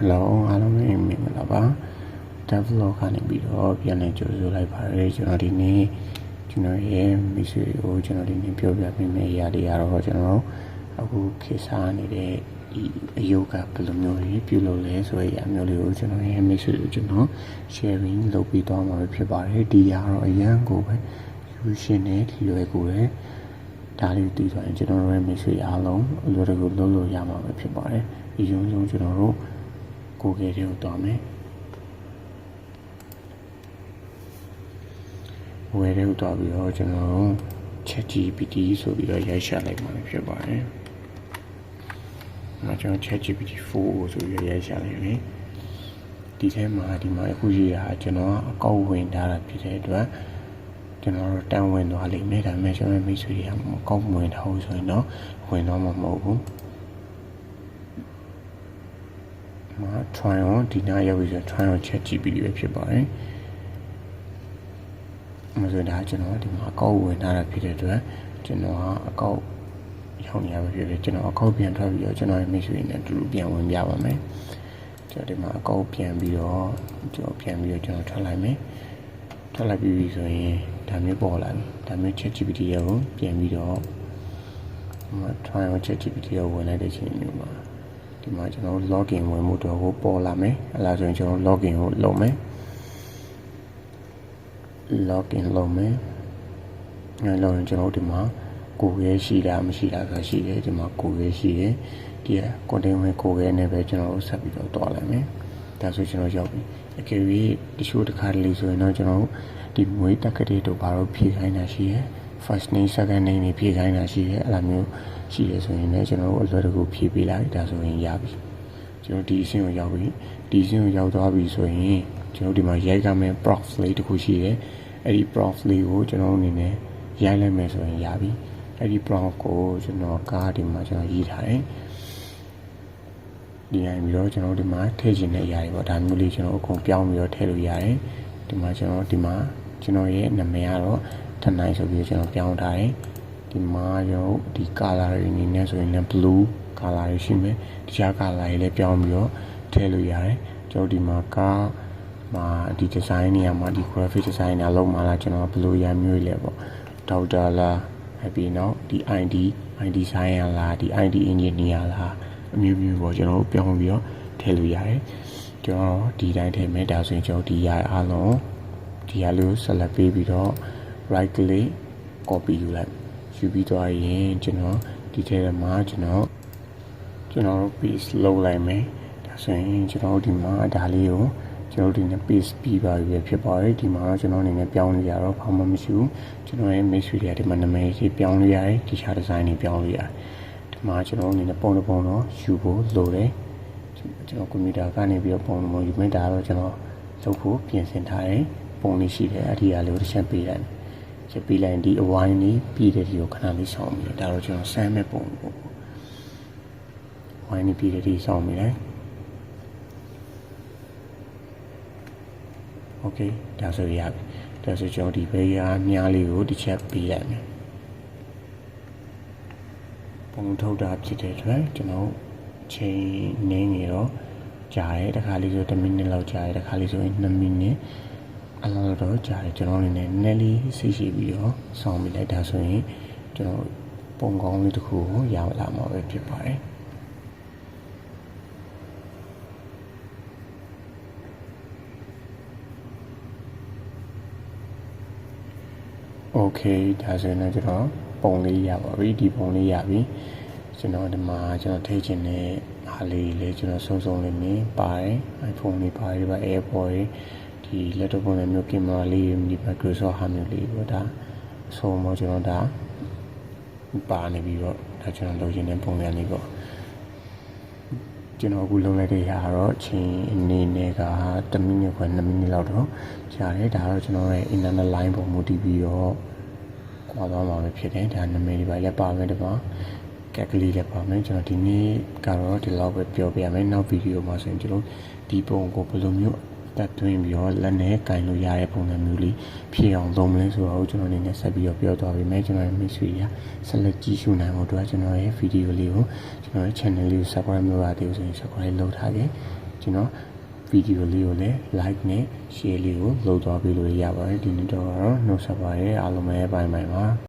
Hello အားလုံးပဲမင်္ဂလာပါ Devlog ကနေပြီးတော့ပြန်လည်ကြိုဆိုလိုက်ပါတယ်ကျွန်တော်ဒီနေ့ကျွန်တော်ရဲ့မိတ်ဆွေကိုကျွန်တော်ဒီနေ့ပြောပြပေးမယ့်အရာတွေကတော့ကျွန်တော်အခုခေတ်စားနေတဲ့အယုတ်ကဘယ်လိုမျိုးကြီးပြုလုပ်လဲဆိုတဲ့အရာမျိုးလေးကိုကျွန်တော်ရဲ့မိတ်ဆွေကိုကျွန်တော် sharing လုပ်ပြီးတော့မှာဖြစ်ပါတယ်ဒီအရာတော့အရန်ကိုပဲယူရှင်နဲ့ဒီလွယ်ကိုပဲဒါလေးတည်ဆိုရင်ကျွန်တော်ရဲ့မိတ်ဆွေအားလုံးအလွယ်တကူလုပ်လို့ရမှာပဲဖြစ်ပါတယ်ဒီရုံးကျွန်တော်တို့ကိုယ်ကလေးကိုတော့မယ်ဝယ်တဲ့တော့ပြီးတော့ကျွန်တော် ChatGPT ဆိုပြီးတော့ရိုက်ရှာလိုက်မှာဖြစ်ပါတယ်။ကျွန်တော် ChatGPT 4ဆိုပြီးရိုက်ရှာလိုက်တယ်။ဒီထဲမှာဒီမှာအခုရေးတာကျွန်တော်အကောက်ဝင်ထားတာဖြစ်တဲ့အတွက်ကျွန်တော်တန်းဝင်သွားလိမ့်မယ်ဒါပေမဲ့ကျွန်တော်မိတ်ဆွေတွေကမကောက်ဝင်ထားဘူးဆိုရင်တော့ဝင်တော့မှာမဟုတ်ဘူး။ try on ဒီနားရောက်ပြီးဆို try on ChatGPT ပဲဖြစ်ပါတယ်။ဆိုတော့ကျွန်တော်ဒီမှာအကောက်ဝင်ထားတာဖြစ်တဲ့အတွက်ကျွန်တော်ကအကောက်ရောက်နေရပဲဖြစ်ဖြစ်ကျွန်တော်အကောက်ပြန်ထွက်ပြီးတော့ကျွန်တော်ရဲ့မိတ်ဆွေနဲ့အတူတူပြန်ဝင်ပြပါမယ်။ကျွန်တော်ဒီမှာအကောက်ပြန်ပြီးတော့ကျွန်တော်ထွက်လိုက်မယ်။ထွက်လိုက်ပြီးဆိုရင်ဒါမျိုးပေါ်လာပြီ။ဒါမျိုး ChatGPT ကိုပြန်ပြီးတော့try on ChatGPT ကိုဝင်လိုက်တဲ့အချိန်မျိုးမှာဒီမှာကျွန်တော် login ဝင်မှုတော့ကိုပေါ်လာမယ်။အဲဒါဆိုရင်ကျွန်တော် login ကိုလုပ်မယ်။ login လုပ်မယ်။အဲလောက်ရင်ကျွန်တော်ဒီမှာကိုယ်ရဲ့ရှိတာမရှိတာဆိုရှိတယ်ဒီမှာကိုယ်ရဲ့ရှိတယ်ဒီက content ဝင်ကိုယ်ရဲ့နဲ့ပဲကျွန်တော်ဆက်ပြီးတော့တွားလိုက်မယ်။ဒါဆိုကျွန်တော်ရောက်ပြီ။အကယ်၍တချို့တစ်ခါတလေဆိုရင်တော့ကျွန်တော်ဒီမွေးတက်ကလေးတို့ဘာလို့ဖြည့်ခိုင်းတာရှိရဲ first name second name တွေဖြည့်ခိုင်းတာရှိရဲအဲ့လိုမျိုးရှိရဲဆိုရင်လည်းကျွန်တော်အလွယ်တကူဖြည့်ပေးလိုက်ဒါဆိုရင်ရပြီ။ကျွန်တော်ဒီအဆင့်ကိုရောက်ပြီ။ဒီအဆင့်ကိုရောက်သွားပြီဆိုရင်ကျွန်တော်ဒီမှာရိုက်ကမယ် prof လေးတစ်ခုရှိရဲအဲ့ဒီ prof လေးကိုကျွန်တော်အနေနဲ့ရိုက်လိုက်မယ်ဆိုရင်ရပြီအဲ့ဒီ prof ကိုကျွန်တော်ကားဒီမှာကျွန်တော်ရေးထားတယ်ဒီနိုင်ပြီးတော့ကျွန်တော်ဒီမှာထည့်ခြင်းနဲ့အရာတွေပေါ့ဒါမျိုးလေးကျွန်တော်အကုန်ပြောင်းပြီးတော့ထည့်လို့ရတယ်ဒီမှာကျွန်တော်ရဲ့နာမည်ကတော့ထနိုင်ဆိုပြီးကျွန်တော်ပြောင်းထားတယ်ဒီမှာရောဒီ color တွေအနေနဲ့ဆိုရင်လည်း blue color တွေရှိမယ်တခြား color တွေလည်းပြောင်းပြီးတော့ထည့်လို့ရတယ်ကျွန်တော်ဒီမှာကားဒီ design နေရာမှာဒီ graphic design အလုပ်မှာလားကျွန်တော်ဘယ်လိုရမျိုးလဲပေါ့ဒေါက်တာလားပြီးတော့ဒီ ID design လားဒီ ID engineer လားအမျိုးမျိုးပေါ့ကျွန်တော်ပြောင်းပြီးတော့ထည့်လို့ရတယ်ကျွန်တော်ဒီတိုင်းထည့်မယ်ဒါဆိုရင်ကျွန်တော်ဒီရအားလုံးဒီရလို့ select ပေးပြီးတော့ right click copy ယူလိုက်ယူပြီးတော့ရင်ကျွန်တော်ဒီထဲမှာကျွန်တော် paste လုပ်လိုက်မယ်ဒါဆိုရင်ကျွန်တော်ဒီမှာဒါလေးကိုကျွန်တော်ဒီနေ့ paste ပြီးပါပြီဖြစ်ပါတယ်ဒီမှာတော့ကျွန်တော်အနေနဲ့ပြောင်းလို့ရတော့ဘာမှမရှိဘူးကျွန်တော်ရဲ့ main suite တွေဒီမှာနာမည်ကြီးပြောင်းလို့ရတယ်တခြား design တွေပြောင်းလို့ရတယ်ဒီမှာကျွန်တော်အနေနဲ့ပုံတော့ယူဖို့လိုတယ်ကျွန်တော်ကွန်ပျူတာကနေပြီးတော့ပုံတော့ယူမယ်ဒါတော့ကျွန်တော်လုပ်ဖို့ပြင်ဆင်ထားတယ်ပုံလေးရှိတယ်အဲ့ဒီအရာလေးကိုတစ်ချက်ပေးလိုက်ချက်ပေးလိုက်ဒီအဝိုင်းလေးပြည်တဲ့ဒီကိုခဏလေးဆောင်ပြီးဒါတော့ကျွန်တော်စမ်းမဲ့ပုံပေါ့ဝိုင်းလေးပြည်တဲ့ဒီဆောင်ပြီးလိုက်โอเคဒါဆိုရပြီဒါဆိုကျွန်တော်ဒီဘေးရာမြားလေးကိုတစ်ချက်ပေးလိုက်မယ်ပုံထုတ်တာဖြစ်တဲ့အတွက်ကျွန်တော်ချိန်နေနေတော့ကြာတယ်တစ်ခါလေးဆို10မိနစ်လောက်ကြာတယ်တစ်ခါလေးဆိုရင်2မိနစ်အဲ့လိုတော့ကြာတယ်ကျွန်တော်အနေနဲ့နည်းလေးစိတ်ရှိပြီးတော့ဆောင်းမိလိုက်ဒါဆိုရင်ကျွန်တော်ပုံကောင်းလေးတစ်ခုကိုရလာမှာပဲဖြစ်ပါတယ်โอเคဒါဆိုရင်ကျွန်တော်ပုံလေးရပါပြီဒီပုံလေးရပြီကျွန်တော်ဒီမှာကျွန်တော်ထည့်ခြင်းနဲ့အားလေးလေးကျွန်တော်စုံလေးနေပါတယ် iPhone လေးပါတယ်ပါ AirPod ဒီ laptop နဲ့မျိုးကင်မရာလေးဒီ Microsoft ဟာမျိုးလေးပေါ့ဒါအဆုံးတော့ကျွန်တော်ဒါပါနေပြီးတော့ဒါကျွန်တော်လုပ်ခြင်းနဲ့ပုံစံလေးပေါ့ကျွန်တော်အခုလုပ်လိုက်တဲ့ဟာတော့ချင်းအနေနဲ့က10မိနစ်ခွဲ2မိနစ်လောက်တော့ကြာတယ်ဒါတော့ကျွန်တော်ရဲ့ internet line ပုံမူတည်ပြီးတော့ကွာသွားမှာပဲဖြစ်တယ်ဒါနာမည်တွေပါလည်းပါမယ်တပါကက်ကလေးလည်းပါမယ်ကျွန်တော်ဒီနေ့ကတော့ဒီလောက်ပဲပြောပြရမယ်နောက်ဗီဒီယိုမှာဆိုရင်ကျွန်တော်ဒီပုံကိုဘယ်လိုမျိုးတက်သွင်းပြီးတော့လက်နဲ့ကင်လို့ရတဲ့ပုံစံမျိုးလေးဖြစ်အောင်လုပ်မလဲဆိုတော့ကျွန်တော်အနေနဲ့ဆက်ပြီးတော့ပြောသွားပေးမယ်ကျွန်တော်ရဲ့ မိတ်ဆွေတွေကဆက်လက်ကြည့်ရှုနိုင်ဖို့အတွက်ကျွန်တော်ရဲ့ဗီဒီယိုလေးကိုကျွန်တော်ရဲ့ channel လေးကို subscribe လုပ်ရသေးလို့ဆိုရင် subscribe လုပ်ထားခဲ့ ကျွန်တော်ဗီဒီယိုလေးကိုလည်း like နဲ့ share လေးကိုလုပ်သွားပေးလို့ရပါတယ်ဒီနေ့တော့နှုတ်ဆက်ပါတယ်အားလုံးပဲbye byeပါ